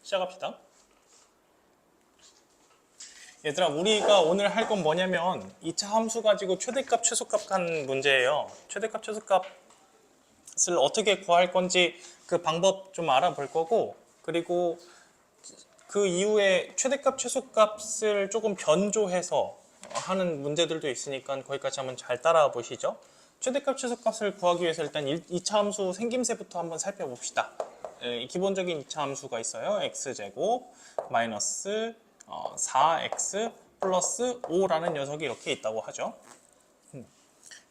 시작합시다. 얘들아, 우리가 오늘 할 건 뭐냐면 2차 함수 가지고 최대값, 최소값 간 문제예요. 최대값, 최소값을 어떻게 구할 건지 그 방법 좀 알아볼 거고, 그리고 그 이후에 최대값, 최소값을 조금 변조해서 하는 문제들도 있으니까 거기까지 한번 잘 따라와 보시죠. 최대값, 최소값을 구하기 위해서 일단 2차 함수 생김새부터 한번 살펴봅시다. 기본적인 2차 함수가 있어요. x제곱 마이너스 4x 플러스 5라는 녀석이 이렇게 있다고 하죠.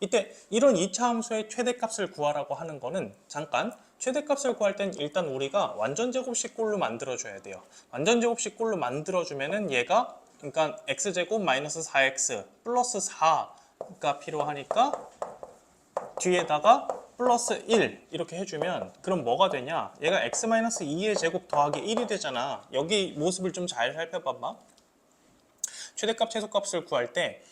이때 이런 2차 함수의 최대값을 구하라고 하는 거는 잠깐 최대값을 구할 땐 일단 우리가 완전제곱식 꼴로 만들어줘야 돼요. 완전제곱식 꼴로 만들어주면은 얘가 그러니까 x제곱 마이너스 4x 플러스 4가 필요하니까 뒤에다가 플러스 1 이렇게 해주면 그럼 뭐가 되냐? 얘가 x-2의 제곱 더하기 1이 되잖아. 여기 모습을 좀 잘 살펴봐봐. 최대값, 최소값을 구할 때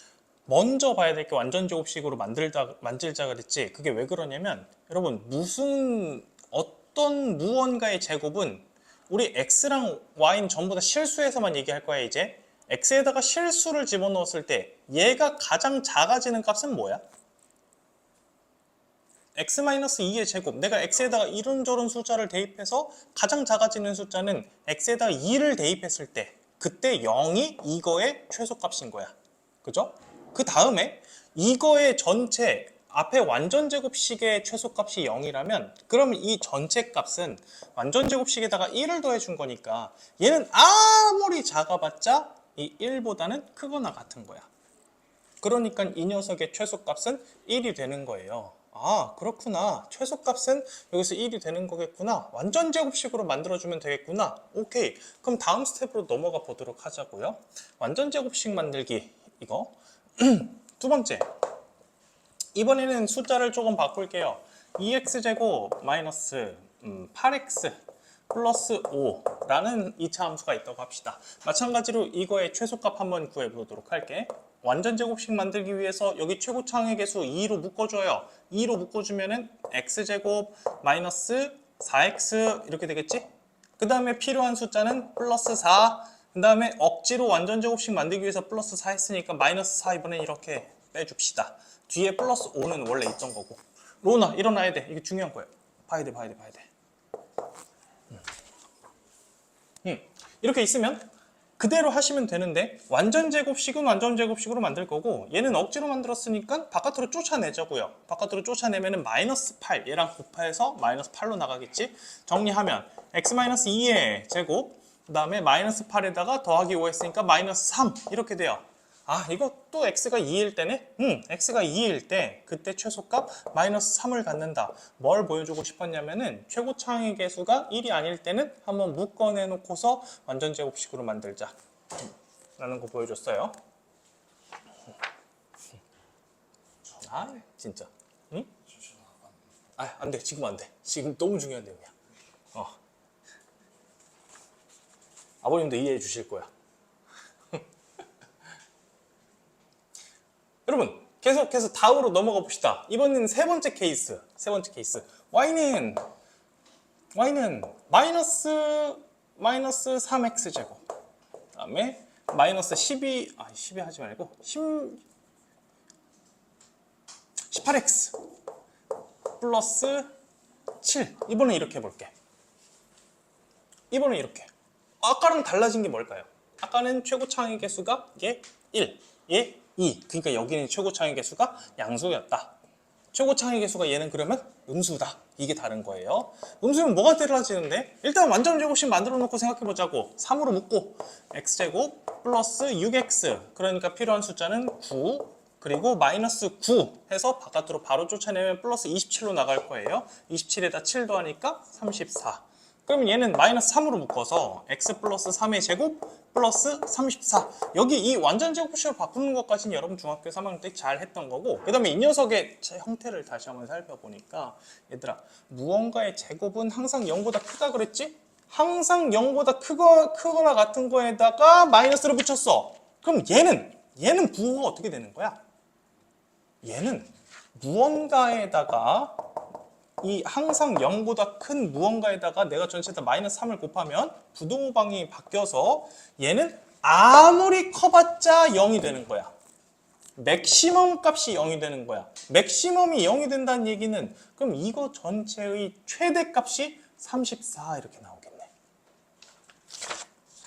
먼저 봐야 될 게 완전제곱식으로 만들자 그랬지. 그게 왜 그러냐면 여러분 어떤 무언가의 제곱은 우리 x랑 y는 전부 다 실수해서만 얘기할 거야 이제. x에다가 실수를 집어넣었을 때 얘가 가장 작아지는 값은 뭐야? x-2의 제곱. 내가 x에다가 이런저런 숫자를 대입해서 가장 작아지는 숫자는 x에다가 2를 대입했을 때 그때 0이 이거의 최소값인 거야. 그죠? 그 다음에 이거의 전체 앞에 완전제곱식의 최소값이 0이라면 그러면 이 전체 값은 완전제곱식에다가 1을 더해준 거니까 얘는 아무리 작아봤자 이 1보다는 크거나 같은 거야. 그러니까 이 녀석의 최소값은 1이 되는 거예요. 아, 그렇구나. 최소값은 여기서 1이 되는 거겠구나. 완전 제곱식으로 만들어주면 되겠구나. 오케이. 그럼 다음 스텝으로 넘어가 보도록 하자고요. 완전 제곱식 만들기 이거. 두 번째. 이번에는 숫자를 조금 바꿀게요. 2x제곱 마이너스 8x 플러스 5라는 2차 함수가 있다고 합시다. 마찬가지로 이거의 최소값 한번 구해보도록 할게. 완전 제곱식 만들기 위해서 여기 최고차항의 개수 2로 묶어줘요. 2로 묶어주면은 x제곱 마이너스 4x 이렇게 되겠지? 그 다음에 필요한 숫자는 플러스 4. 그 다음에 억지로 완전 제곱식 만들기 위해서 플러스 4 했으니까 마이너스 4 이번엔 이렇게 빼줍시다. 뒤에 플러스 5는 원래 있던 거고. 로나 일어나야 돼. 이게 중요한 거예요. 봐야 돼. 이렇게 있으면 그대로 하시면 되는데 완전 제곱식은 완전 제곱식으로 만들 거고 얘는 억지로 만들었으니까 바깥으로 쫓아내자고요. 바깥으로 쫓아내면은 마이너스 8 얘랑 곱해서 마이너스 8로 나가겠지. 정리하면 x-2의 제곱 그 다음에 마이너스 8에다가 더하기 5 했으니까 마이너스 3 이렇게 돼요. 아, 이것도 x가 2일 때네? x가 2일 때 그때 최소값 마이너스 3을 갖는다. 뭘 보여주고 싶었냐면은 최고차항의 개수가 1이 아닐 때는 한번 묶어내놓고서 완전 제곱식으로 만들자 라는 거 보여줬어요. 아, 진짜. 응? 아, 안 돼. 지금 안 돼. 지금 너무 중요한 내용이야. 아버님도 이해해 주실 거야. 여러분 계속해서 다음으로 넘어가 봅시다. 이번에는 세 번째 케이스. y는 마이너스 3x 제곱 그 다음에 마이너스 12 하지 말고 18x 플러스 7. 이번엔 이렇게 해볼게. 이번엔 이렇게. 아까랑 달라진 게 뭘까요? 아까는 최고차항의 개수가 얘 1, 얘 2. 그러니까 여기는 최고차항의 개수가 양수였다. 최고차항의 개수가 얘는 그러면 음수다. 이게 다른 거예요. 음수는 뭐가 달라지는데? 일단 완전 제곱식 만들어 놓고 생각해 보자고. 3으로 묶고 x제곱 플러스 6x 그러니까 필요한 숫자는 9 그리고 마이너스 9 해서 바깥으로 바로 쫓아내면 플러스 27로 나갈 거예요. 27에다 7 더하니까 34. 그러면 얘는 마이너스 3으로 묶어서 x 플러스 3의 제곱 플러스 34. 여기 이 완전 제곱식으로 바꾸는 것까지는 여러분 중학교 3학년 때 잘 했던 거고 그 다음에 이 녀석의 형태를 다시 한번 살펴보니까 얘들아 무언가의 제곱은 항상 0보다 크다 그랬지? 항상 0보다 크거나 같은 거에다가 마이너스를 붙였어. 그럼 얘는 부호가 어떻게 되는 거야? 얘는 무언가에다가 0보다 크거나 같은 거에다가 마이너스를 붙였어. 그럼 얘는 부호가 어떻게 되는 거야? 얘는 부호가 어떻게 되는 거야? 얘는 0보다 크거나 같은 거에다가 마이너스를 붙였어. 그럼 얘는 부호가 어떻게 되는 거야? 얘는 0보다 크거나 같은 거에다가 마이너스를 붙였어. 그럼 얘는 부호가 어떻게 되는 거야? 얘는 이 항상 0보다 큰 무언가에다가 내가 전체에다 마이너스 3을 곱하면 부동호 방향이 바뀌어서 얘는 아무리 커봤자 0이 되는 거야. 맥시멈 값이 0이 되는 거야. 맥시멈이 0이 된다는 얘기는 그럼 이거 전체의 최대 값이 34 이렇게 나오겠네.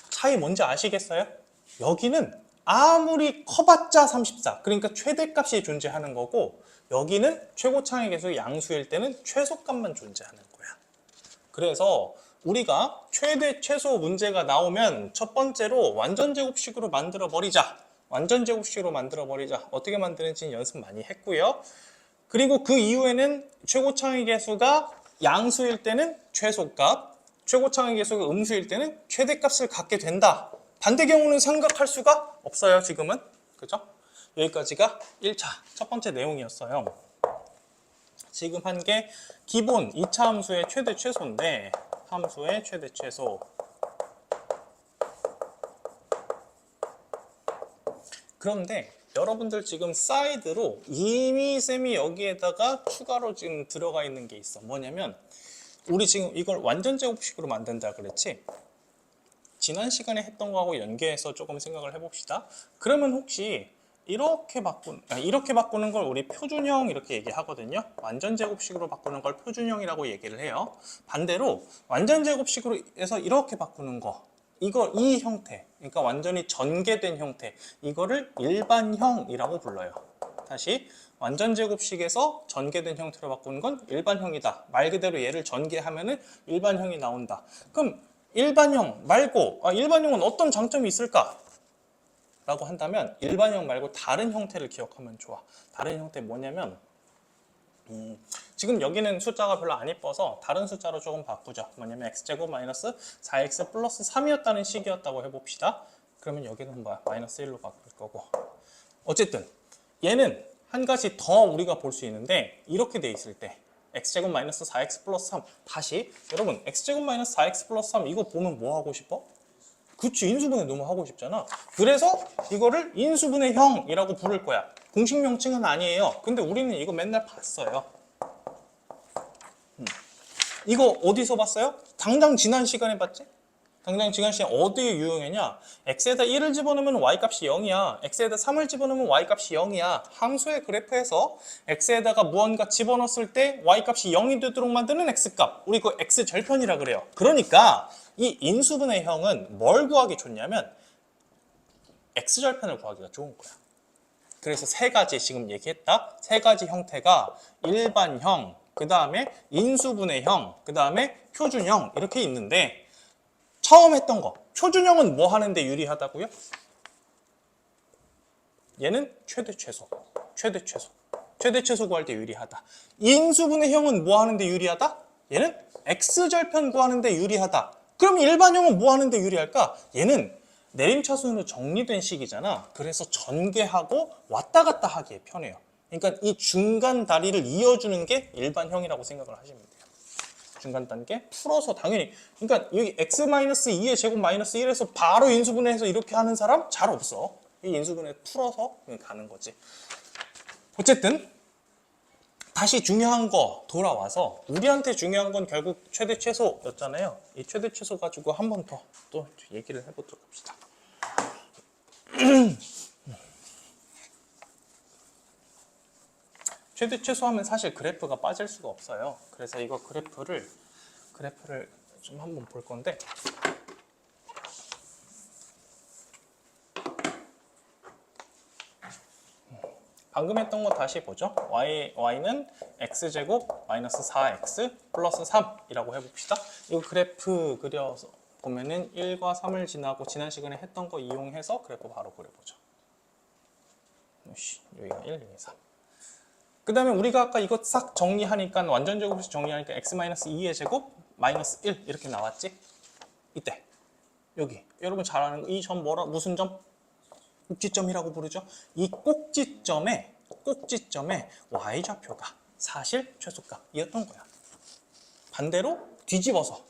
차이 뭔지 아시겠어요? 여기는 아무리 커봤자 34, 그러니까 최대값이 존재하는 거고, 여기는 최고차의 계수 양수일 때는 최소값만 존재하는 거야. 그래서 우리가 최대 최소 문제가 나오면 첫 번째로 완전제곱식으로 만들어 버리자. 완전제곱식으로 만들어 버리자. 어떻게 만드는지 연습 많이 했고요. 그리고 그 이후에는 최고차의 계수가 양수일 때는 최소값, 최고차의 계수가 음수일 때는 최대값을 갖게 된다. 반대 경우는 생각할 수가 없어요, 지금은. 그죠? 여기까지가 1차, 첫 번째 내용이었어요. 지금 한 게 기본 2차 함수의 최대 최소인데, 함수의 최대 최소. 그런데 여러분들 지금 사이드로 이미 쌤이 여기에다가 추가로 지금 들어가 있는 게 있어. 뭐냐면, 우리 지금 이걸 완전제곱식으로 만든다 그랬지? 지난 시간에 했던 거하고 연계해서 조금 생각을 해봅시다. 그러면 혹시 이렇게 바꾸는 걸 우리 표준형 이렇게 얘기하거든요. 완전제곱식으로 바꾸는 걸 표준형이라고 얘기를 해요. 반대로 완전제곱식으로 해서 이렇게 바꾸는 거, 이 형태, 그러니까 완전히 전개된 형태, 이거를 일반형이라고 불러요. 다시, 완전제곱식에서 전개된 형태로 바꾸는 건 일반형이다. 말 그대로 얘를 전개하면은 일반형이 나온다. 그럼 일반형 말고, 일반형은 어떤 장점이 있을까? 라고 한다면 일반형 말고 다른 형태를 기억하면 좋아. 다른 형태 뭐냐면, 지금 여기는 숫자가 별로 안 이뻐서 다른 숫자로 조금 바꾸죠. 뭐냐면 x제곱 마이너스 4x 플러스 3이었다는 식이었다고 해봅시다. 그러면 여기는 뭐야? 마이너스 1로 바꿀 거고. 어쨌든 얘는 한 가지 더 우리가 볼 수 있는데, 이렇게 돼 있을 때 x제곱 마이너스 4x 플러스 3. 다시 여러분, x제곱 마이너스 4x 플러스 3 이거 보면 뭐 하고 싶어? 그치, 인수분해 너무 하고 싶잖아. 그래서 이거를 인수분해 형이라고 부를 거야. 공식 명칭은 아니에요. 근데 우리는 이거 맨날 봤어요. 이거 어디서 봤어요? 당장 지난 시간에 봤지? 당장 지난 시간에 어디에 유용했냐? x에다 1을 집어넣으면 y값이 0이야. x에다 3을 집어넣으면 y값이 0이야. 함수의 그래프에서 x에다가 무언가 집어넣었을 때 y값이 0이 되도록 만드는 x값. 우리 그 x절편이라 그래요. 그러니까 이 인수분해 형은 뭘 구하기 좋냐면 x절편을 구하기가 좋은 거야. 그래서 세 가지 지금 얘기했다. 세 가지 형태가 일반형, 그 다음에 인수분해형, 그 다음에 표준형 이렇게 있는데, 처음 했던 거, 표준형은 뭐 하는데 유리하다고요? 얘는 최대 최소, 최대 최소, 최대 최소 구할 때 유리하다. 인수분해형은 뭐 하는데 유리하다? 얘는 x절편 구하는데 유리하다. 그럼 일반형은 뭐 하는데 유리할까? 얘는 내림차순으로 정리된 식이잖아. 그래서 전개하고 왔다 갔다 하기에 편해요. 그러니까 이 중간 다리를 이어주는 게 일반형이라고 생각을 하시면 돼요. 중간 단계 풀어서 당연히, 그러니까 여기 x-2의 제곱 마이너스 1에서 바로 인수분해해서 이렇게 하는 사람 잘 없어. 이 인수분해 풀어서 가는 거지. 어쨌든 다시 중요한 거 돌아와서, 우리한테 중요한 건 결국 최대 최소였잖아요. 이 최대 최소 가지고 한 번 더 또 얘기를 해보도록 합시다. 최대 최소하면 사실 그래프가 빠질 수가 없어요. 그래서 이거 그래프를 좀 한번 볼 건데, 방금 했던 거 다시 보죠. y는 x제곱 마이너스 4x 플러스 3이라고 해봅시다. 이거 그래프 그려서 보면은 1과 3을 지나고 지난 시간에 했던 거 이용해서 그래프 바로 그려보죠. 여기가 1, 2, 3. 그 다음에 우리가 아까 이거 싹 정리하니까, 완전제곱식 정리하니까 x-2의 제곱 마이너스 1 이렇게 나왔지? 이때 여기 여러분 잘 아는 이 점 무슨 점? 꼭지점이라고 부르죠. 이 꼭지점에 y좌표가 사실 최소값이었던 거야. 반대로 뒤집어서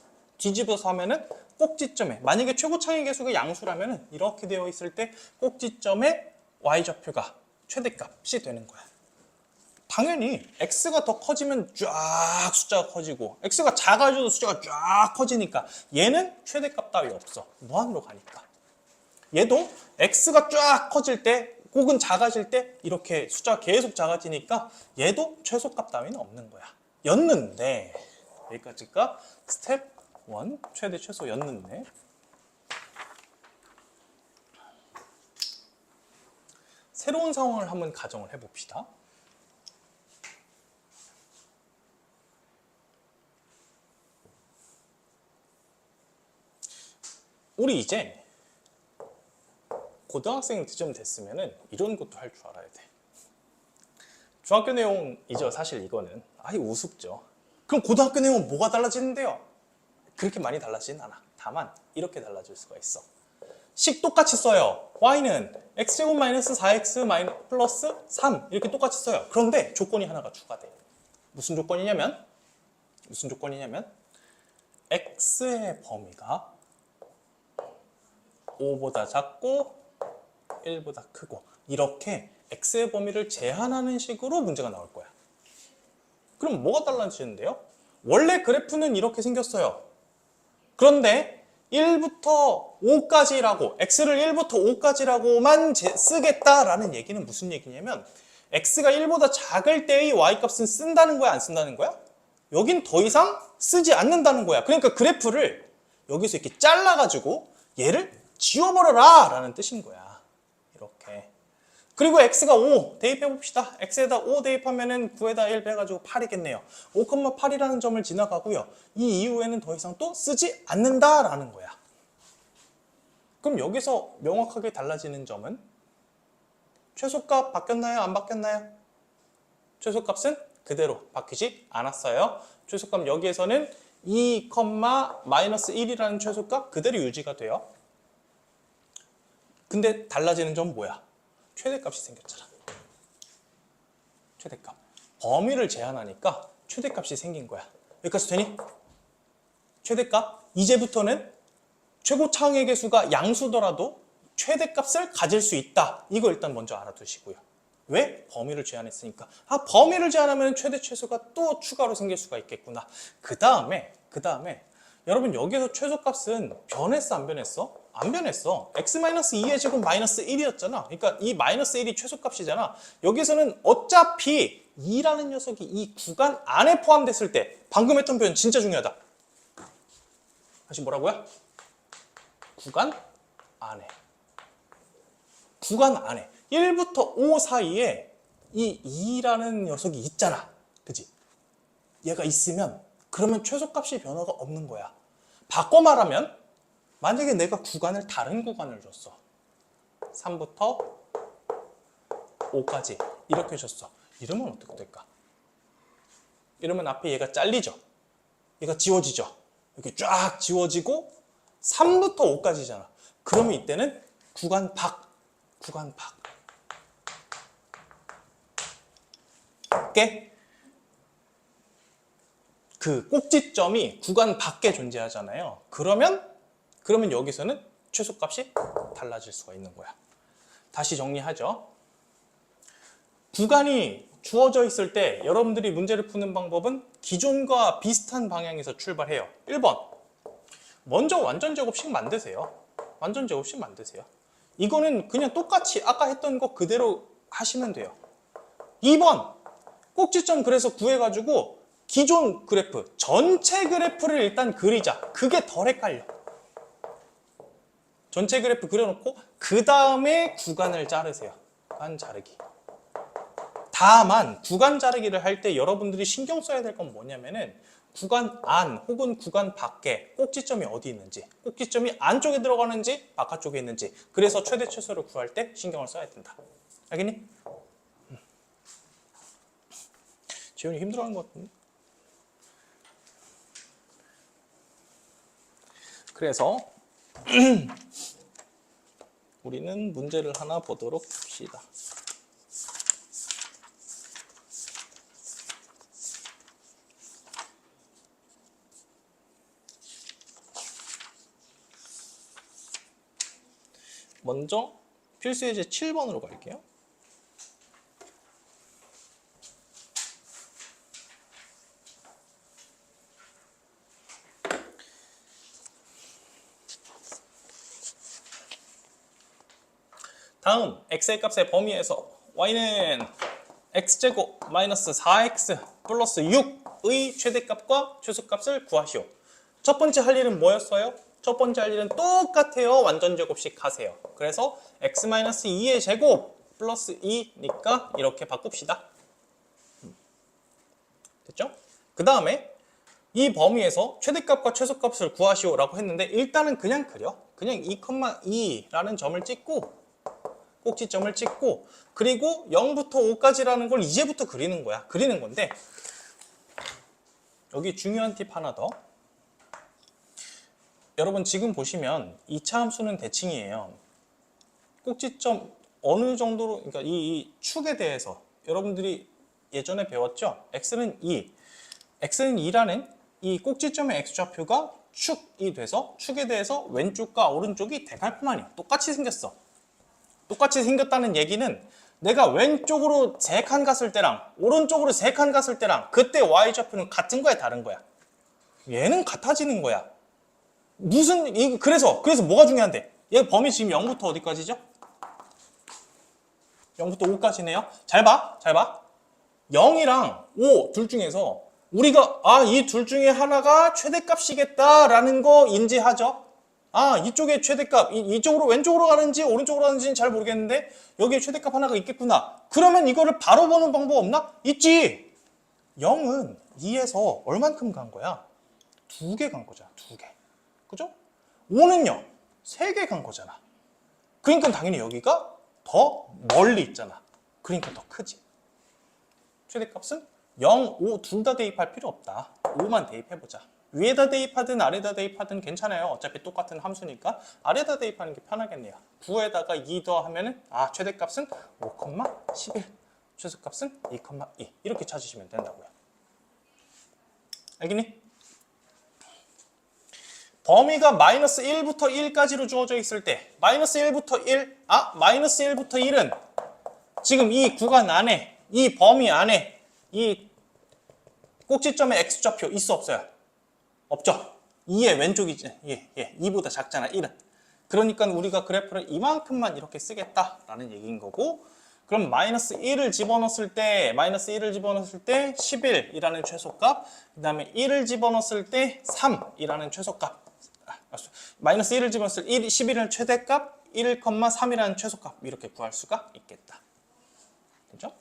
하면은 꼭지점에, 만약에 최고차의 계수가 양수라면은 이렇게 되어 있을 때 꼭지점에 y좌표가 최대값이 되는 거야. 당연히 x가 더 커지면 쫙 숫자가 커지고 x가 작아져도 숫자가 쫙 커지니까 얘는 최대값 따위 없어. 무한으로 가니까. 얘도 x가 쫙 커질 때 혹은 작아질 때 이렇게 숫자가 계속 작아지니까 얘도 최소값 따위는 없는 거야. 였는데 여기까지가 스텝 1 최대 최소였는데 새로운 상황을 한번 가정을 해봅시다. 우리 이제 고등학생 좀 됐으면은 이런 것도 할 줄 알아야 돼. 중학교 내용이죠. 사실 이거는 아예 우습죠. 그럼 고등학교 내용은 뭐가 달라지는데요? 그렇게 많이 달라지진 않아. 다만 이렇게 달라질 수가 있어. 식 똑같이 써요. y는 x제곱 마이너스 4x 플러스 3 이렇게 똑같이 써요. 그런데 조건이 하나가 추가돼. 무슨 조건이냐면 x의 범위가 5보다 작고 1보다 크고 이렇게 x의 범위를 제한하는 식으로 문제가 나올 거야. 그럼 뭐가 달라지는데요? 원래 그래프는 이렇게 생겼어요. 그런데 1부터 5까지라고 x를 1부터 5까지라고만 쓰겠다라는 얘기는 무슨 얘기냐면 x가 1보다 작을 때의 y값은 쓴다는 거야, 안 쓴다는 거야? 여긴 더 이상 쓰지 않는다는 거야. 그러니까 그래프를 여기서 이렇게 잘라가지고 얘를 지워버려라 라는 뜻인 거야. 이렇게. 그리고 x가 5 대입해봅시다. x에다 5 대입하면은 9에다 1 빼가지고 8이겠네요. 5,8이라는 점을 지나가고요. 이 이후에는 더 이상 또 쓰지 않는다라는 거야. 그럼 여기서 명확하게 달라지는 점은 최소값 바뀌었나요? 안 바뀌었나요? 최소값은 그대로 바뀌지 않았어요. 최소값 여기에서는 2, 마이너스 1이라는 최소값 그대로 유지가 돼요. 근데 달라지는 점은 뭐야? 최대값이 생겼잖아. 최대값. 범위를 제한하니까 최대값이 생긴 거야. 여기까지 되니? 최대값. 이제부터는 최고 차항의 수가 양수더라도 최대값을 가질 수 있다. 이거 일단 먼저 알아두시고요. 왜? 범위를 제한했으니까. 아, 범위를 제한하면 최대 최소가 또 추가로 생길 수가 있겠구나. 그 다음에 여러분 여기서 최소값은 변했어 안 변했어? 안 변했어. x-2의 제곱 마이너스 1이었잖아. 그러니까 이 마이너스 1이 최소값이잖아. 여기서는 어차피 2라는 녀석이 이 구간 안에 포함됐을 때 방금 했던 표현 진짜 중요하다. 다시 뭐라고요? 구간 안에. 구간 안에. 1부터 5 사이에 이 2라는 녀석이 있잖아. 그지? 얘가 있으면 그러면 최소값이 변화가 없는 거야. 바꿔 말하면 만약에 내가 구간을 다른 구간을 줬어. 3부터 5까지 이렇게 줬어. 이러면 어떻게 될까? 이러면 앞에 얘가 잘리죠. 얘가 지워지죠. 이렇게 쫙 지워지고 3부터 5까지잖아. 그러면 이때는 구간 밖. 밖에 그 꼭지점이 구간 밖에 존재하잖아요. 그러면 여기서는 최소값이 달라질 수가 있는 거야. 다시 정리하죠. 구간이 주어져 있을 때 여러분들이 문제를 푸는 방법은 기존과 비슷한 방향에서 출발해요. 1번. 먼저 완전 제곱식 만드세요. 이거는 그냥 똑같이 아까 했던 거 그대로 하시면 돼요. 2번. 꼭지점 그래서 구해가지고 기존 그래프, 전체 그래프를 일단 그리자. 그게 덜 헷갈려. 전체 그래프 그려놓고 그 다음에 구간을 자르세요. 구간 자르기. 다만 구간 자르기를 할 때 여러분들이 신경 써야 될 건 뭐냐면은 구간 안 혹은 구간 밖에 꼭지점이 어디 있는지, 꼭지점이 안쪽에 들어가는지 바깥쪽에 있는지, 그래서 최대 최소를 구할 때 신경을 써야 된다. 알겠니? 지훈이 힘들어하는 것 같은데? 그래서 우리는 문제를 하나 보도록 합시다. 먼저 필수 예제 7번으로 갈게요. 다음 x의 값의 범위에서 y는 x제곱 마이너스 4x 플러스 6의 최대값과 최소값을 구하시오. 첫 번째 할 일은 뭐였어요? 첫 번째 할 일은 똑같아요. 완전 제곱식 하세요. 그래서 x-2의 제곱 플러스 2니까 이렇게 바꿉시다. 됐죠? 그 다음에 이 범위에서 최대값과 최소값을 구하시오라고 했는데 일단은 그냥 그려. 그냥 2,2라는 점을 찍고 꼭지점을 찍고 그리고 0부터 5까지라는 걸 이제부터 그리는 거야. 그리는 건데 여기 중요한 팁 하나 더. 여러분 지금 보시면 2차 함수는 대칭이에요. 꼭지점 어느 정도로 그러니까 이 축에 대해서 여러분들이 예전에 배웠죠? x는 2. x는 2라는 이 꼭지점의 x좌표가 축이 돼서 축에 대해서 왼쪽과 오른쪽이 대갈뿐만이야. 똑같이 생겼어. 똑같이 생겼다는 얘기는 내가 왼쪽으로 3칸 갔을 때랑 오른쪽으로 3칸 갔을 때랑 그때 y좌표는 같은 거야, 다른 거야? 얘는 같아지는 거야. 그래서 뭐가 중요한데? 얘 범위 지금 0부터 어디까지죠? 0부터 5까지네요. 잘 봐. 0이랑 5 둘 중에서 우리가 이 둘 중에 하나가 최대값이겠다라는 거 인지하죠? 이쪽에 최대값, 이쪽으로 왼쪽으로 가는지 오른쪽으로 가는지는 잘 모르겠는데 여기에 최대값 하나가 있겠구나. 그러면 이거를 바로 보는 방법 없나? 있지! 0은 2에서 얼만큼 간 거야? 2개 간 거잖아, 2개. 그죠? 5는요, 3개 간 거잖아. 그러니까 당연히 여기가 더 멀리 있잖아. 그러니까 더 크지. 최대값은 0, 5 둘 다 대입할 필요 없다. 5만 대입해보자. 위에다 대입하든 아래다 대입하든 괜찮아요. 어차피 똑같은 함수니까 아래다 대입하는 게 편하겠네요. 9에다가 2 더하면은 최대값은 5,11, 최소값은 2,2 이렇게 찾으시면 된다고요. 알겠니? 범위가 마이너스 1부터 1까지로 주어져 있을 때 마이너스 1부터 1, 마이너스 1부터 1은 지금 이 구간 안에 이 범위 안에 이 꼭지점의 x좌표 있어 없어요? 없죠? 2의 왼쪽이지. 2보다 작잖아, 1은. 그러니까 우리가 그래프를 이만큼만 이렇게 쓰겠다라는 얘기인 거고 그럼 마이너스 1을 집어넣었을 때 11이라는 최소값 그 다음에 1을 집어넣었을 때 3이라는 최소값 마이너스 1을 집어넣었을 때 11이라는 최대값 1,3이라는 최소값 이렇게 구할 수가 있겠다. 그죠?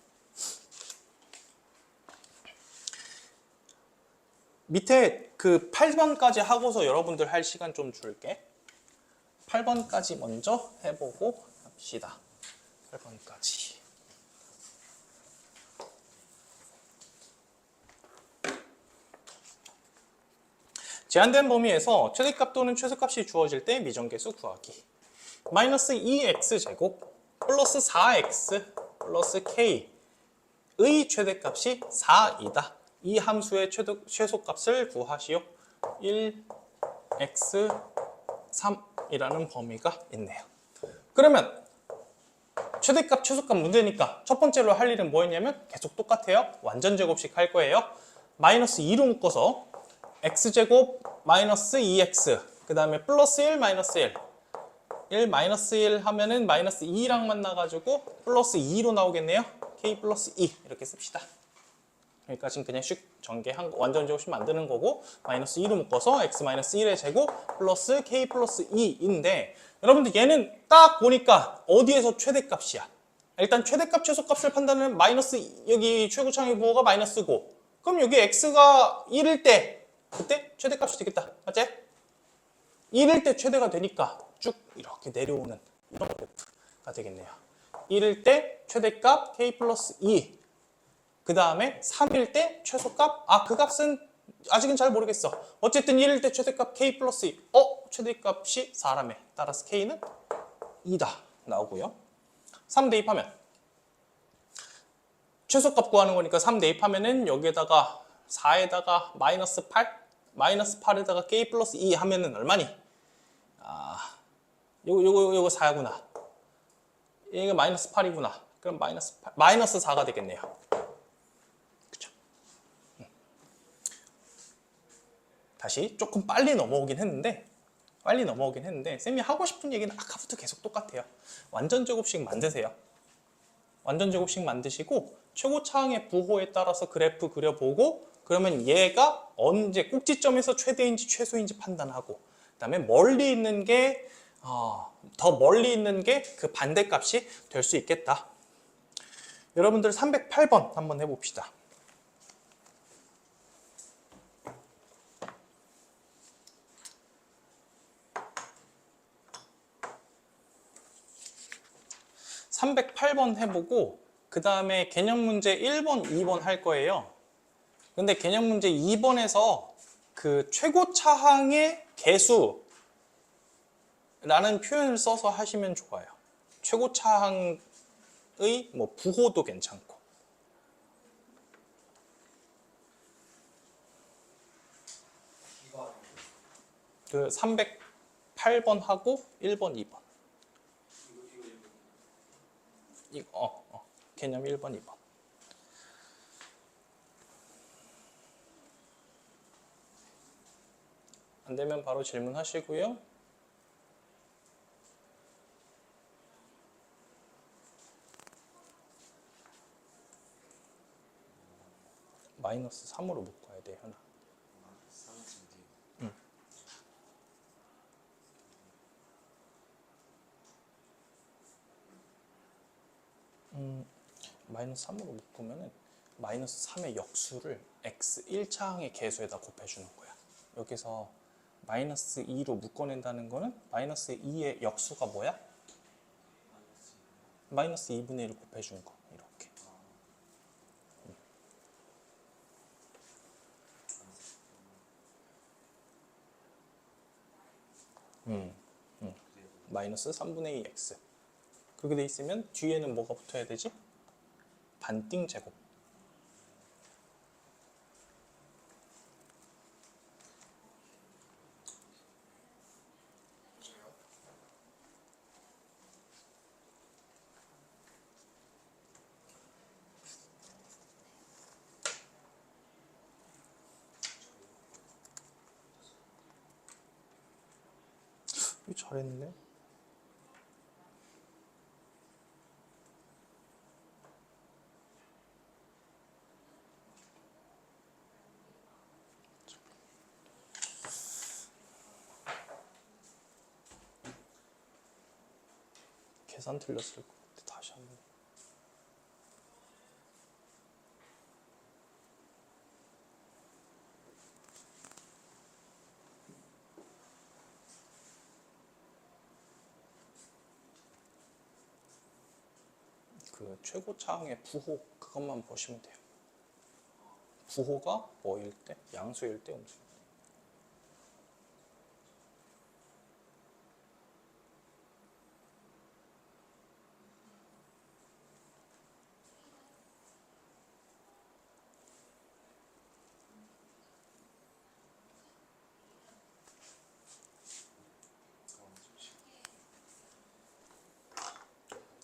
밑에 그 8번까지 하고서 여러분들 할 시간 좀 줄게. 8번까지 먼저 해보고 합시다. 8번까지. 제한된 범위에서 최대값 또는 최소값이 주어질 때 미정계수 구하기. 마이너스 2x제곱 플러스 4x 플러스 k의 최대값이 4이다. 이 함수의 최소값을 구하시오. 1x3이라는 범위가 있네요. 그러면 최대값, 최소값 문제니까 첫 번째로 할 일은 뭐였냐면 계속 똑같아요. 완전 제곱식 할 거예요. 마이너스 2로 묶어서 x제곱 마이너스 2x 그 다음에 플러스 1 마이너스 1 마이너스 1 하면은 마이너스 2랑 만나가지고 플러스 2로 나오겠네요. k 플러스 2 이렇게 씁시다. 여기까지는 그냥 슉 전개한 완전 제곱식 만드는 거고 마이너스 2로 묶어서 x 마이너스 1의 제곱 플러스 k 플러스 2인데 여러분들 얘는 딱 보니까 어디에서 최대값이야? 일단 최대값 최소값을 판단하는 마이너스 여기 최고창의 부호가 마이너스고 그럼 여기 x가 1일 때 그때 최대값이 되겠다. 맞지? 1일 때 최대가 되니까 쭉 이렇게 내려오는 이런 그래프가 되겠네요. 1일 때 최대값 k 플러스 2 그 다음에 3일 때 최소값 그 값은 아직은 잘 모르겠어. 어쨌든 1일 때 최대값 k 플러스 2 최대값이 4라며 따라서 k는 2다 나오고요. 3 대입하면 최소값 구하는 거니까 3 대입하면은 여기에다가 4에다가 마이너스 8 마이너스 8에다가 k 플러스 2 하면은 얼마니? 요거 4구나. 이거 마이너스 8이구나. 그럼 마이너스 4가 되겠네요. 그쵸? 다시 조금 빨리 넘어오긴 했는데 빨리 넘어오긴 했는데 쌤이 하고 싶은 얘기는 아까부터 계속 똑같아요. 완전 제곱식 만드세요. 완전 제곱식 만드시고 최고 차항의 부호에 따라서 그래프 그려보고 그러면 얘가 언제 꼭지점에서 최대인지 최소인지 판단하고 그 다음에 멀리 있는 게 더 멀리 있는 게 그 반대값이 될 수 있겠다. 여러분들 308번 한번 해봅시다. (308번) 해보고 그 다음에 개념 문제 1번, 2번 할 거예요. 근데 개념 문제 2번에서 그 최고 차항의 개수라는 표현을 써서 하시면 좋아요. 최고 차항의 뭐 부호도 괜찮고. 그 308번 하고 1번, 2번. 개념 1번, 2번. 안 되면 바로 질문하시고요. 마이너스 3으로 묶어야 돼, 현아. 마이너스 3으로 묶으면은 마이너스 3의 역수를 x 1차항의 개수에다 곱해주는 거야. 여기서 마이너스 2로 묶어낸다는 거는 마이너스 2의 역수가 뭐야? 마이너스 2분의 1을 곱해주는 거. 이렇게. 마이너스 3분의 2 x. 그렇게 돼 있으면 뒤에는 뭐가 붙어야 되지? 반띵 제곱. 잘했네. 계산 틀렸을 것 같아. 다시 한번. 그 최고 차항의 부호 그것만 보시면 돼요. 부호가 뭐일 때? 양수일 때, 음수일 때.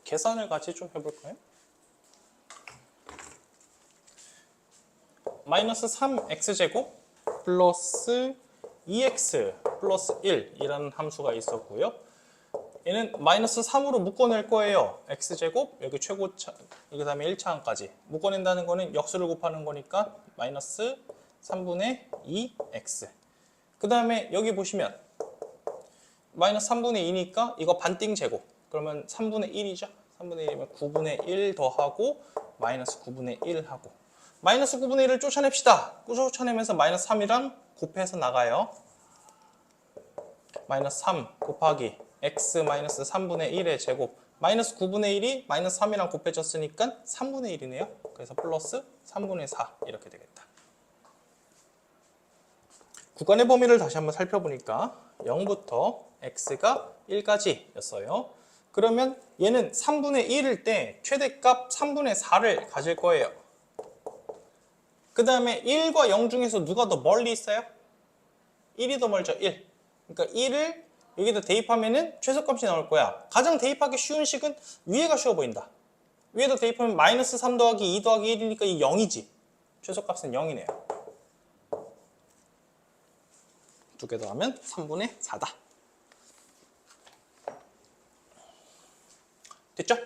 계산을 같이 좀 해볼까요? 마이너스 3x제곱 플러스 2x 플러스 1이라는 함수가 있었고요. 얘는 마이너스 3으로 묶어낼 거예요. x제곱 여기 최고차 그 다음에 1차항까지 묶어낸다는 거는 역수를 곱하는 거니까 마이너스 3분의 2x. 그 다음에 여기 보시면 마이너스 3분의 2니까 이거 반띵 제곱. 그러면 3분의 1이죠. 3분의 1이면 9분의 1 더하고 마이너스 9분의 1 하고 마이너스 9분의 1을 쫓아냅시다. 쫓아내면서 마이너스 3이랑 곱해서 나가요. 마이너스 3 곱하기 x 마이너스 3분의 1의 제곱 마이너스 9분의 1이 마이너스 3이랑 곱해졌으니까 3분의 1이네요. 그래서 플러스 3분의 4 이렇게 되겠다. 구간의 범위를 다시 한번 살펴보니까 0부터 x가 1까지 였어요. 그러면 얘는 3분의 1일 때 최대값 3분의 4를 가질 거예요. 그 다음에 1과 0 중에서 누가 더 멀리 있어요? 1이 더 멀죠. 1. 그러니까 1을 여기다 대입하면은 최소값이 나올 거야. 가장 대입하기 쉬운 식은 위에가 쉬워 보인다. 위에다 대입하면 마이너스 3 더하기 2 더하기 1이니까 이 0이지. 최소값은 0이네요. 두 개 더하면 3분의 4다. 됐죠?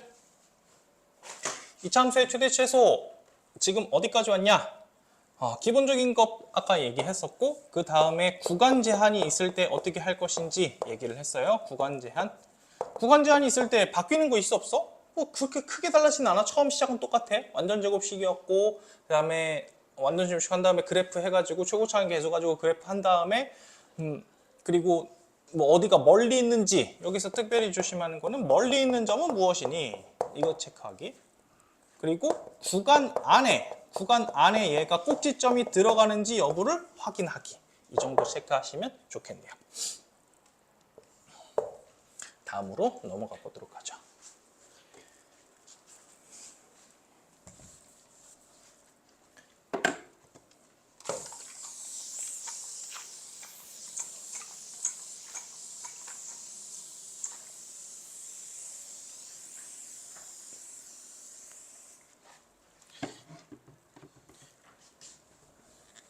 이차함수의 최대 최소 지금 어디까지 왔냐? 기본적인 것 아까 얘기했었고 그 다음에 구간 제한이 있을 때 어떻게 할 것인지 얘기를 했어요. 구간 제한. 구간 제한이 있을 때 바뀌는 거 있어 없어? 뭐 그렇게 크게 달라지진 않아. 처음 시작은 똑같아. 완전 제곱식이었고 그 다음에 완전 제곱식 한 다음에 그래프 해가지고 최고차항 계수가지고 그래프 한 다음에 그리고 뭐 어디가 멀리 있는지 여기서 특별히 조심하는 거는 멀리 있는 점은 무엇이니? 이거 체크하기. 그리고 구간 안에 얘가 꼭지점이 들어가는지 여부를 확인하기. 이 정도 체크하시면 좋겠네요. 다음으로 넘어가 보도록 하죠.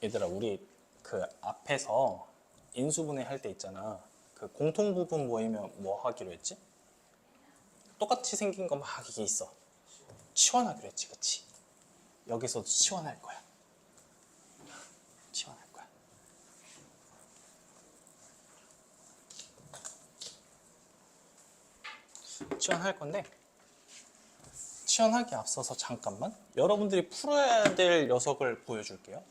얘들아, 우리 그 앞에서 인수분해 할 때 있잖아. 그 공통부분 모이면 뭐 하기로 했지? 똑같이 생긴 거 막 이게 있어. 치환하기로 했지, 그치? 여기서도 치환할 거야. 치환할 거야. 치환할 건데 치환하기 앞서서 잠깐만 여러분들이 풀어야 될 녀석을 보여줄게요.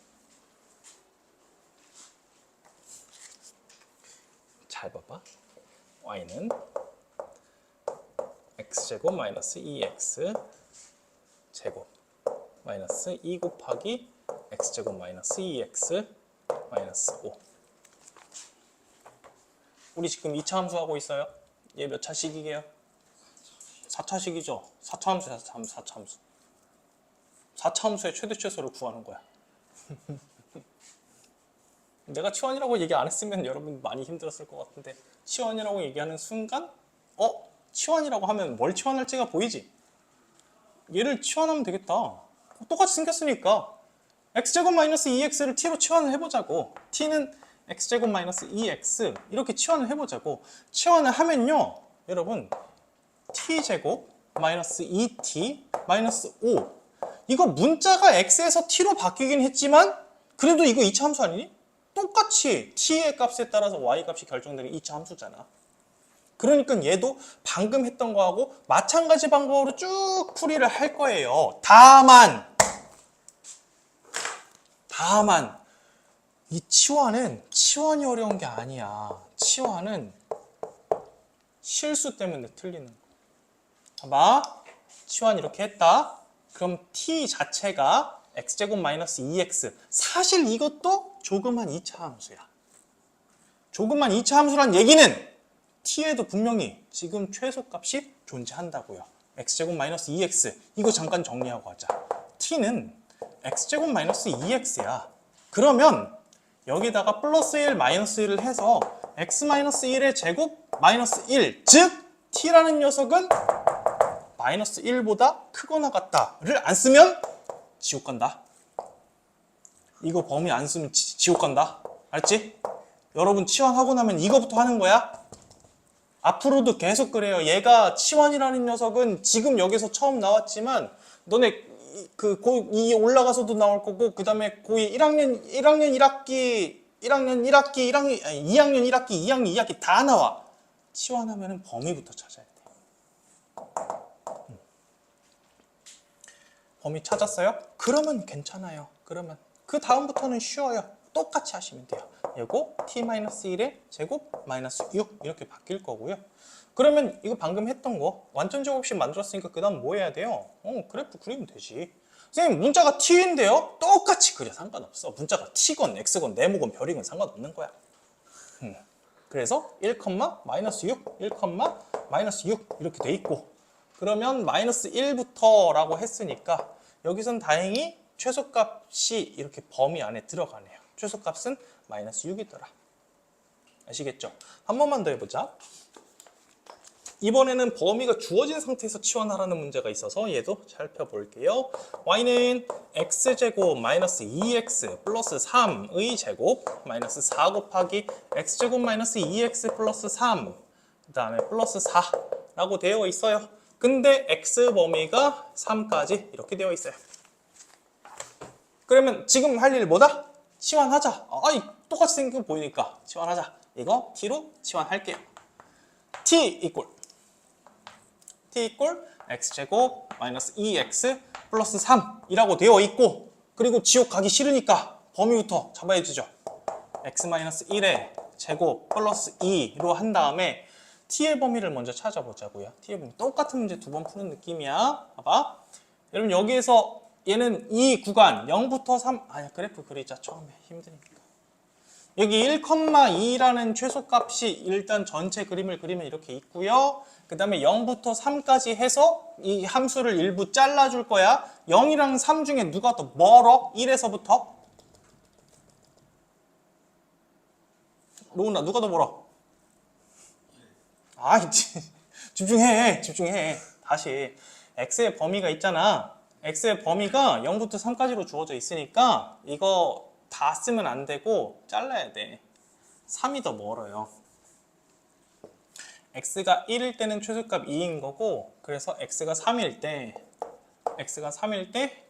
잘 봐봐. y는 x제곱 마이너스 2x 제곱 마이너스 2 곱하기 x제곱 마이너스 2x 마이너스 5. 우리 지금 2차 함수 하고 있어요. 얘 몇 차식이게요? 4차식이죠. 4차 함수야, 4차 함수. 4차 함수의 최대 최소를 구하는 거야. 내가 치환이라고 얘기 안 했으면 여러분 많이 힘들었을 것 같은데 치환이라고 얘기하는 순간 치환이라고 하면 뭘 치환할지가 보이지? 얘를 치환하면 되겠다. 똑같이 생겼으니까 x제곱 마이너스 2x를 t로 치환을 해보자고. t는 x제곱 마이너스 2x 이렇게 치환을 해보자고. 치환을 하면요 여러분 t제곱 마이너스 2t 마이너스 5 이거 문자가 x에서 t로 바뀌긴 했지만 그래도 이거 2차 함수 아니니? 똑같이 t의 값에 따라서 y 값이 결정되는 2차 함수잖아. 그러니까 얘도 방금 했던 거하고 마찬가지 방법으로 쭉 풀이를 할 거예요. 다만 이 치환이 어려운 게 아니야. 치환은 실수 때문에 틀리는 거야. 봐봐. 치환 이렇게 했다. 그럼 t 자체가 x제곱 마이너스 2x 사실 이것도 조그만 2차 함수야. 조그만 2차 함수란 얘기는 t에도 분명히 지금 최소값이 존재한다고요. x제곱 마이너스 2x 이거 잠깐 정리하고 하자. t는 x제곱 마이너스 2x야. 그러면 여기다가 플러스 1 마이너스 1을 해서 x 마이너스 1의 제곱 마이너스 1 즉 t라는 녀석은 마이너스 1보다 크거나 같다를 안 쓰면 지옥 간다. 이거 범위 안 쓰면 지옥 간다. 알았지? 여러분 치환하고 나면 이거부터 하는 거야. 앞으로도 계속 그래요. 얘가 치환이라는 녀석은 지금 여기서 처음 나왔지만 너네 그 고2 올라가서도 나올 거고 그 다음에 고2 2학년 1학기 2학년 1학기 다 나와. 치환하면 범위부터 찾아야 돼. 범위 찾았어요? 그러면 괜찮아요. 그러면 그 다음부터는 쉬워요. 똑같이 하시면 돼요. 이거 t-1의 제곱 마이너스 6 이렇게 바뀔 거고요. 그러면 이거 방금 했던 거 완전 제곱식 만들었으니까 그 다음 뭐 해야 돼요? 그래프 그리면 되지. 선생님 문자가 t인데요? 똑같이 그려 상관없어. 문자가 t건 x건 네모건 별이건 상관없는 거야. 그래서 1, 마이너스 6, 1, 마이너스 6 이렇게 돼 있고 그러면 마이너스 1부터 라고 했으니까 여기선 다행히 최소값이 이렇게 범위 안에 들어가네요. 최소값은 마이너스 6이더라. 아시겠죠? 한 번만 더 해보자. 이번에는 범위가 주어진 상태에서 치환하라는 문제가 있어서 얘도 살펴볼게요. y는 x제곱 마이너스 2x 플러스 3의 제곱 마이너스 4 곱하기 x제곱 마이너스 2x 플러스 3 그 다음에 플러스 4라고 되어 있어요. 근데 x 범위가 3까지 이렇게 되어 있어요. 그러면 지금 할 일 뭐다? 치환하자. 아이 똑같이 생긴 거 보이니까 치환하자. 이거 t로 치환할게요. t 이꼴 x제곱 마이너스 2x 플러스 3이라고 되어 있고, 그리고 지옥 가기 싫으니까 범위부터 잡아야 되죠. x 마이너스 1의 제곱 플러스 2로 한 다음에 t의 범위를 먼저 찾아보자고요. t의 범위 똑같은 문제 두 번 푸는 느낌이야. 봐봐. 여러분 여기에서 얘는 이 구간 0부터 3 그래프 그리자. 처음에 힘드니까. 여기 1,2라는 최소값이 일단 전체 그림을 그리면 이렇게 있고요. 그 다음에 0부터 3까지 해서 이 함수를 일부 잘라줄 거야. 0이랑 3 중에 누가 더 멀어? 1에서부터? 로운아, 누가 더 멀어? 집중해. 다시. x의 범위가 있잖아. x의 범위가 0부터 3까지로 주어져 있으니까 이거 다 쓰면 안 되고 잘라야 돼. 3이 더 멀어요. x가 1일 때는 최소값 2인 거고, 그래서 x가 3일 때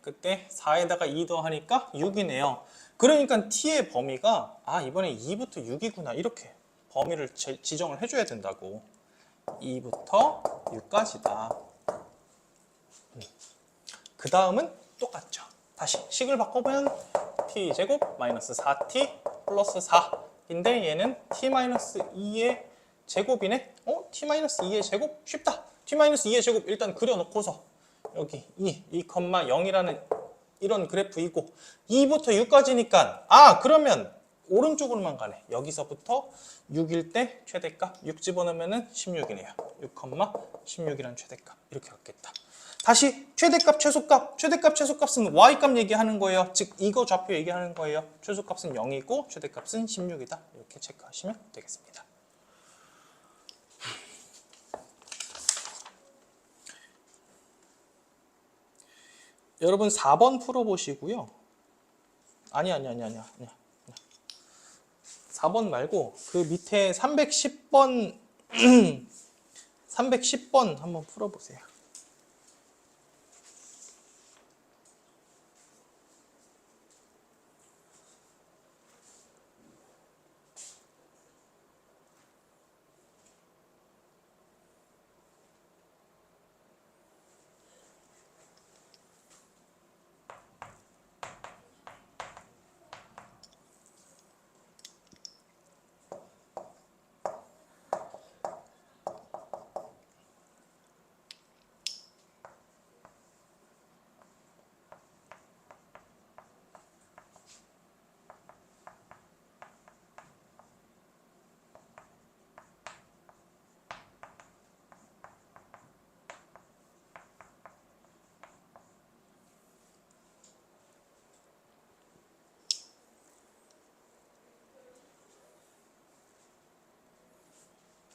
그때 4에다가 2 더하니까 6이네요. 그러니까 t의 범위가 이번에 2부터 6이구나, 이렇게 범위를 지정을 해줘야 된다고. 2부터 6까지다. 그 다음은 똑같죠. 다시 식을 바꿔보면 t제곱 마이너스 4t 플러스 4인데 얘는 t-2의 제곱이네? t-2의 제곱? 쉽다. t-2의 제곱 일단 그려놓고서 여기 2,0이라는 이런 그래프이고 2부터 6까지니까 그러면 오른쪽으로만 가네. 여기서부터 6일 때 최대값 6 집어넣으면 16이네요. 6,16이라는 최대값 이렇게 갖겠다. 다시 최대값, 최소값은 y값 얘기하는 거예요. 즉 이거 좌표 얘기하는 거예요. 최소값은 0이고 최대값은 16이다. 이렇게 체크하시면 되겠습니다. 여러분 4번 풀어보시고요. 아니야. 4번 말고 그 밑에 310번 310번 한번 풀어보세요.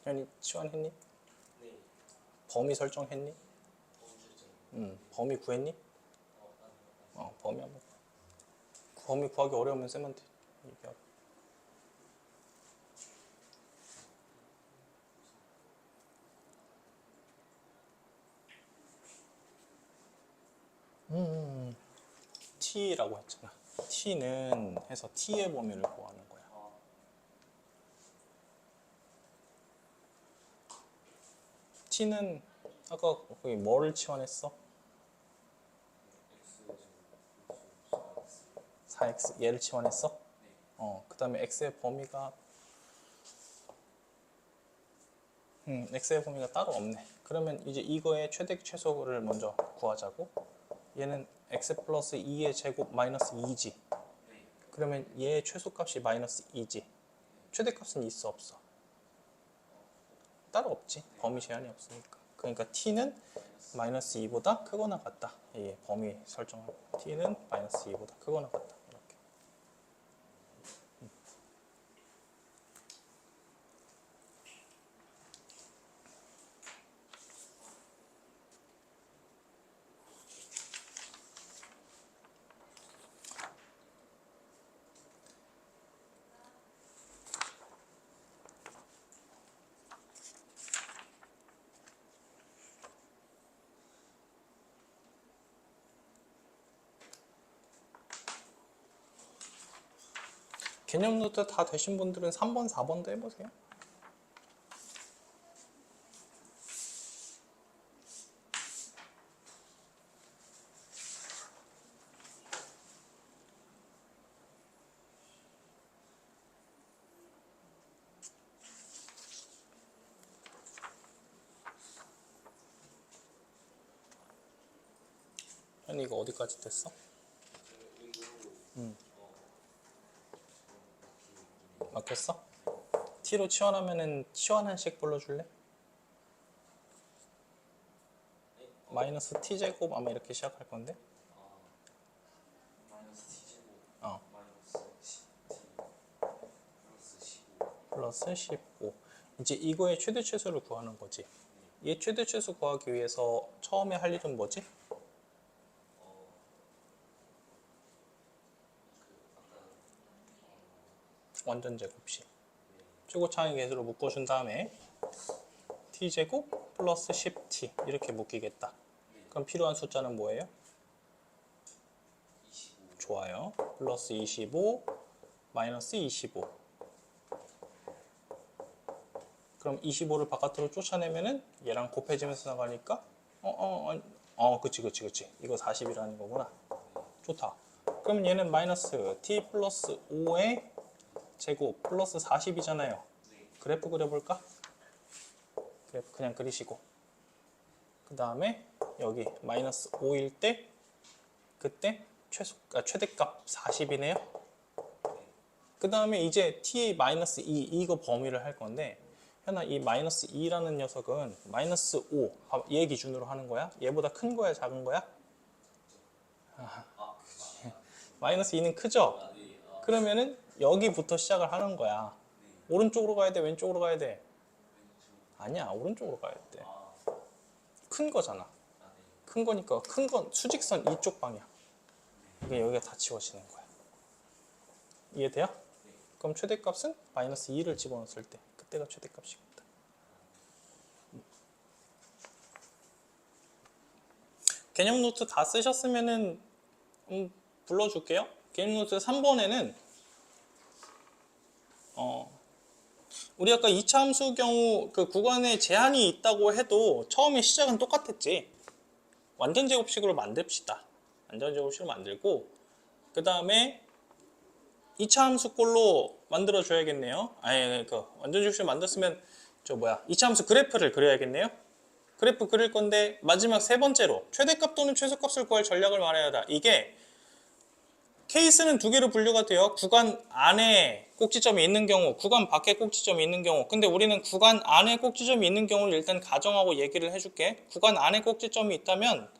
현이 치환했니? 네. 범위 설정했니? 범위 구했니? 범위 한번. 범위 구하기 어려우면 쌤한테 얘기하고. t라고 했잖아. t는 해서 t의 범위를 구하는 거야. t는 아까 거기 뭐를 치환했어? 4x 얘를 치환했어? 그 다음에 x의 범위가 x의 범위가 따로 없네. 그러면 이제 이거의 최대 최소를 먼저 구하자고. 얘는 x 플러스 2의 제곱 마이너스 2지. 그러면 얘의 최소값이 마이너스 2지. 최대값은 있어 없어? 따로 없지. 범위 제한이 없으니까. 그러니까 t는 마이너스 2보다 크거나 같다. 예, 범위 설정하고 t는 마이너스 2보다 크거나 같다. 이렇게. 개념 노트 다 되신 분들은 3번, 4번도 해보세요. 아니 이거 어디까지 됐어? 막혔어? t로 치환하면은 치환한식 불러줄래? 마이너스 t제곱 아마 이렇게 시작할 건데. 마이너스 t제곱 어. 마이너스 10t 플러스 15. 이제 이거의 최대 최소를 구하는 거지. 얘 최대 최소 구하기 위해서 처음에 할 일은 뭐지? 완전 제곱식. 최고차항의 개수로 묶어준 다음에 t제곱 플러스 10t 이렇게 묶이겠다. 그럼 필요한 숫자는 뭐예요? 25 좋아요. 플러스 25 마이너스 25. 그럼 25를 바깥으로 쫓아내면은 얘랑 곱해지면서 나가니까 그치. 이거 40이라는 거구나. 좋다. 그럼 얘는 마이너스 t 플러스 5의 제곱 플러스 40이잖아요. 그래프 그려볼까? 그래프 그냥 그리시고 그 다음에 여기 마이너스 5일 때 그때 최대값 40이네요. 그 다음에 이제 t의 마이너스 2 이거 범위를 할 건데 현아 이 마이너스 2라는 녀석은 마이너스 5 얘 기준으로 하는 거야? 얘보다 큰 거야 작은 거야? 마이너스 2는 크죠? 그러면은 여기부터 시작을 하는 거야. 오른쪽으로 가야 돼? 왼쪽으로 가야 돼? 아니야 오른쪽으로 가야 돼. 큰 거잖아. 큰 거니까 큰 건 수직선 이쪽 방향. 이게 여기가 다 지워지는 거야. 이해돼요? 그럼 최대값은 마이너스 2를 집어넣었을 때 그때가 최대값이겠다. 개념 노트 다 쓰셨으면은 불러줄게요. 개념 노트 3번에는 우리 아까 2차 함수 경우 그 구간에 제한이 있다고 해도 처음에 시작은 똑같았지. 완전 제곱식으로 만듭시다. 완전 제곱식으로 만들고 그 다음에 2차 함수꼴로 만들어 줘야겠네요. 아니 그 완전 제곱식 만들었으면 2차 함수 그래프를 그려야겠네요. 그래프 그릴 건데 마지막 세 번째로 최대값 또는 최소값을 구할 전략을 말해야 한다. 이게 케이스는 두 개로 분류가 돼요. 구간 안에 꼭지점이 있는 경우, 구간 밖에 꼭지점이 있는 경우. 근데 우리는 구간 안에 꼭지점이 있는 경우를 일단 가정하고 얘기를 해줄게. 구간 안에 꼭지점이 있다면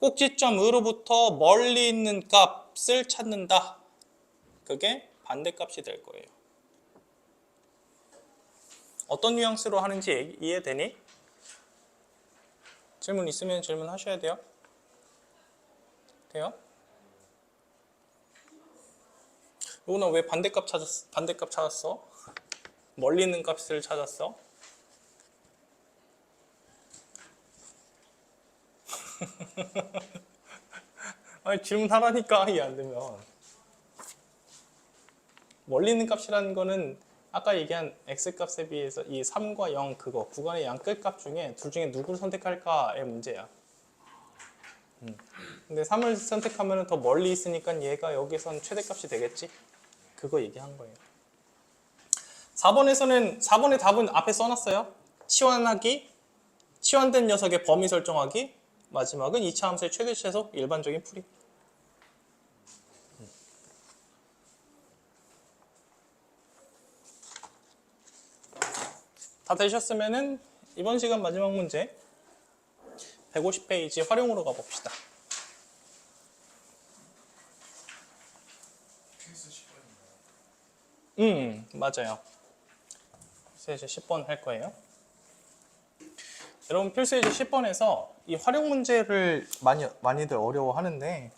꼭지점으로부터 멀리 있는 값을 찾는다. 그게 반대값이 될 거예요. 어떤 뉘앙스로 하는지 이해되니? 질문 있으면 질문하셔야 돼요. 돼요? 로우나 왜 반대값 찾았어? 멀리 있는 값을 찾았어? 아니 질문하라니까 이해 안 되면. 멀리 있는 값이라는 거는 아까 얘기한 x값에 비해서 이 3과 0 그거 구간의 양끝값 중에 둘 중에 누구를 선택할까의 문제야. 근데 3을 선택하면 더 멀리 있으니까 얘가 여기선 최대값이 되겠지? 그거 얘기한 거예요. 4번의 답은 앞에 써놨어요. 치환하기, 치환된 녀석의 범위 설정하기, 마지막은 2차 함수의 최대 최소 일반적인 풀이. 다 되셨으면은 이번 시간 마지막 문제 150페이지 활용으로 가봅시다. 맞아요. 그래서 이제 10번 할 거예요. 여러분 필수 예제 10번에서 이 활용 문제를 많이들 어려워하는데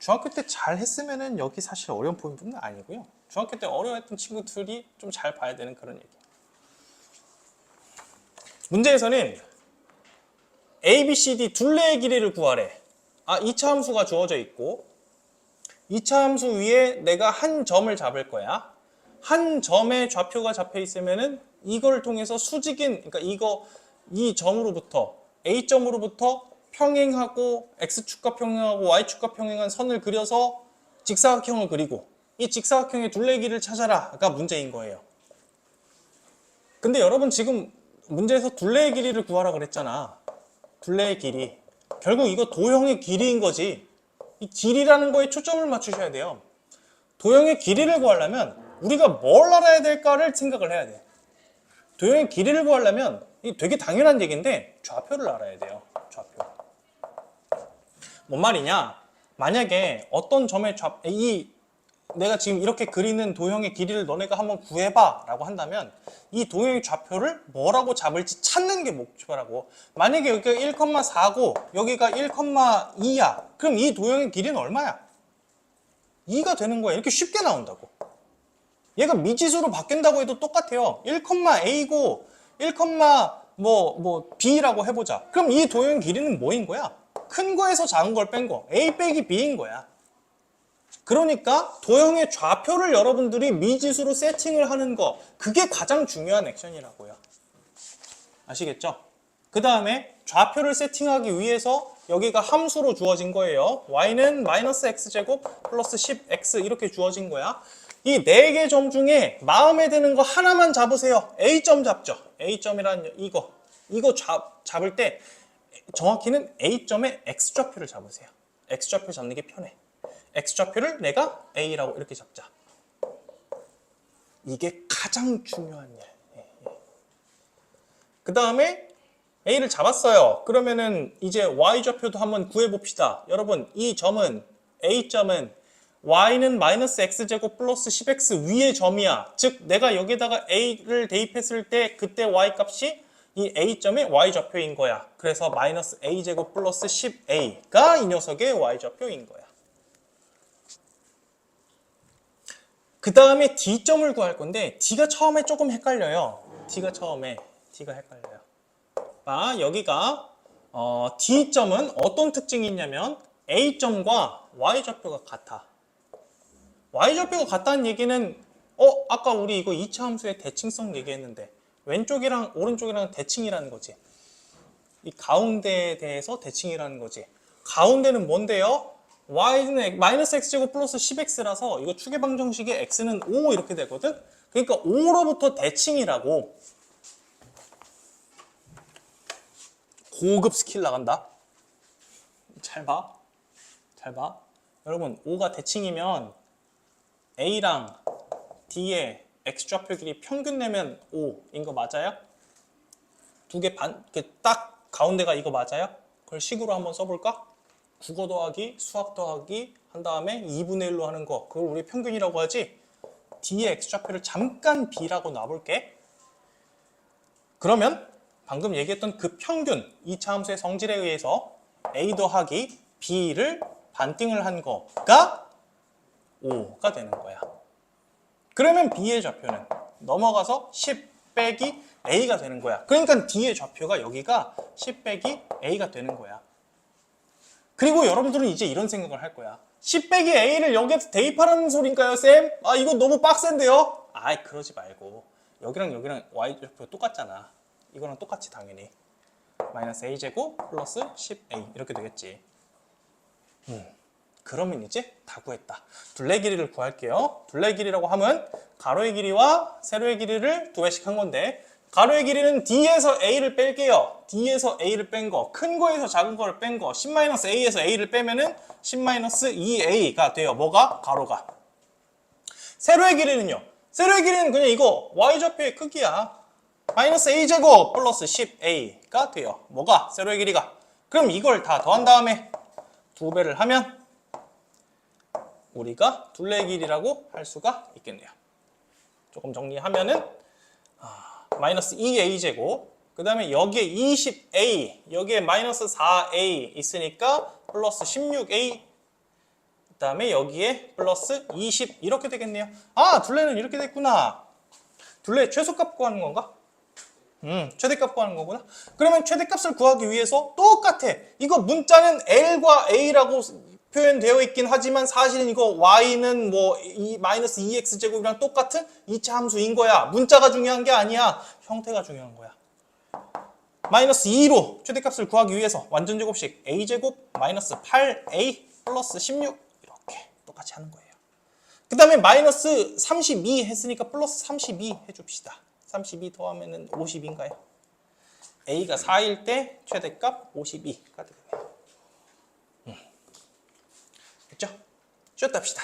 중학교 때 잘 했으면은 여기 사실 어려운 부분은 아니고요. 중학교 때 어려워했던 친구들이 좀 잘 봐야 되는 그런 얘기예요. 문제에서는 A, B, C, D 둘레의 길이를 구하래. 2차 함수가 주어져 있고 2차 함수 위에 내가 한 점을 잡을 거야. 한 점의 좌표가 잡혀 있으면은 이걸 통해서 수직인, 그러니까 이 점으로부터 A점으로부터 평행하고 X축과 평행하고 Y축과 평행한 선을 그려서 직사각형을 그리고 이 직사각형의 둘레길이를 찾아라가 문제인 거예요. 근데 여러분 지금 문제에서 둘레의 길이를 구하라 그랬잖아. 둘레의 길이. 결국 이거 도형의 길이인 거지. 이 길이라는 거에 초점을 맞추셔야 돼요. 도형의 길이를 구하려면 우리가 뭘 알아야 될까를 생각을 해야 돼. 도형의 길이를 구하려면 이게 되게 당연한 얘기인데 좌표를 알아야 돼요. 좌표. 뭔 말이냐? 만약에 어떤 점의 내가 지금 이렇게 그리는 도형의 길이를 너네가 한번 구해봐 라고 한다면 이 도형의 좌표를 뭐라고 잡을지 찾는 게 목표라고. 만약에 여기가 1,4고 여기가 1,2야. 그럼 이 도형의 길이는 얼마야? 2가 되는 거야. 이렇게 쉽게 나온다고. 얘가 미지수로 바뀐다고 해도 똑같아요. 1,a고 1, b라고 해보자. 그럼 이 도형 길이는 뭐인 거야? 큰 거에서 작은 걸 뺀 거. a 빼기 b인 거야. 그러니까 도형의 좌표를 여러분들이 미지수로 세팅을 하는 거, 그게 가장 중요한 액션이라고요. 아시겠죠? 그 다음에 좌표를 세팅하기 위해서 여기가 함수로 주어진 거예요. y는 마이너스 x제곱 플러스 10x 이렇게 주어진 거야. 이 4개 점 중에 마음에 드는 거 하나만 잡으세요. A점 잡죠. A점이란 이거 잡을 때 정확히는 A점의 x좌표를 잡으세요. x좌표 잡는 게 편해. x좌표를 내가 A라고 이렇게 잡자. 이게 가장 중요한 일. 그 다음에 A를 잡았어요. 그러면은 이제 Y좌표도 한번 구해봅시다. 여러분, 이 점은, A점은 Y는 마이너스 X제곱 플러스 10X 위의 점이야. 즉, 내가 여기다가 A를 대입했을 때 그때 Y 값이 이 A점의 Y좌표인 거야. 그래서 마이너스 A제곱 플러스 10A가 이 녀석의 Y좌표인 거야. 그 다음에 D점을 구할 건데 D가 처음에 조금 헷갈려요. D가 헷갈려요. 여기가 D점은 어떤 특징이 있냐면 A점과 Y좌표가 같아. Y좌표가 같다는 얘기는 아까 우리 이거 2차 함수의 대칭성 얘기했는데 왼쪽이랑 오른쪽이랑 대칭이라는 거지. 이 가운데에 대해서 대칭이라는 거지. 가운데는 뭔데요? y는 마이너스 x제곱 플러스 10x라서 이거 추계방정식의 x는 5 이렇게 되거든? 그러니까 5로부터 대칭이라고. 고급 스킬 나간다. 잘 봐. 여러분 5가 대칭이면 A랑 D의 x좌표 길이 평균 내면 5인 거 맞아요? 두 개 딱 가운데가 이거 맞아요? 그걸 식으로 한번 써볼까? 국어 더하기 수학 더하기 한 다음에 2분의 1로 하는 거, 그걸 우리 평균이라고 하지. D의 x좌표를 잠깐 B라고 놔볼게. 그러면 방금 얘기했던 그 평균 2차 함수의 성질에 의해서 A 더하기 B를 반띵을 한 거가 5가 되는 거야. 그러면 B의 좌표는 넘어가서 10 빼기 A가 되는 거야. 그러니까 D의 좌표가 여기가 10 빼기 A가 되는 거야. 그리고 여러분들은 이제 이런 생각을 할 거야. 10 빼기 A를 여기에 대입하라는 소린가요, 쌤? 이거 너무 빡센데요? 그러지 말고. 여기랑 Y좌표 똑같잖아. 이거랑 똑같이 당연히. 마이너스 A제곱 플러스 10A 이렇게 되겠지. 그러면 이제 다 구했다. 둘레 길이를 구할게요. 둘레 길이라고 하면 가로의 길이와 세로의 길이를 두 배씩 한 건데 가로의 길이는 D에서 A를 뺄게요. D에서 A를 뺀 거, 큰 거에서 작은 거를 뺀 거, 10-A에서 A를 빼면은 10-2A가 돼요. 뭐가? 가로가. 세로의 길이는요? 세로의 길이는 그냥 이거 Y좌표의 크기야. 마이너스 A제곱 플러스 10A가 돼요. 뭐가? 세로의 길이가. 그럼 이걸 다 더한 다음에 두 배를 하면 우리가 둘레 길이라고 할 수가 있겠네요. 조금 정리하면은 마이너스 2a제곱, 그 다음에 여기에 20a, 여기에 마이너스 4a 있으니까 플러스 16a, 그 다음에 여기에 플러스 20 이렇게 되겠네요. 둘레는 이렇게 됐구나. 둘레 최소값 구하는 건가? 최대값 구하는 거구나. 그러면 최대값을 구하기 위해서 똑같아. 이거 문자는 L과 A라고 표현되어 있긴 하지만 사실은 이거 y는 뭐 마이너스 2x제곱이랑 똑같은 이차 함수인 거야. 문자가 중요한 게 아니야. 형태가 중요한 거야. 마이너스 2로 최대값을 구하기 위해서 완전제곱식 a제곱 마이너스 8a 플러스 16 이렇게 똑같이 하는 거예요. 그 다음에 마이너스 32 했으니까 플러스 32 해줍시다. 32 더하면 50인가요? a가 4일 때 최대값 52가 되겠네요. 됐죠? 쉬었다 합시다.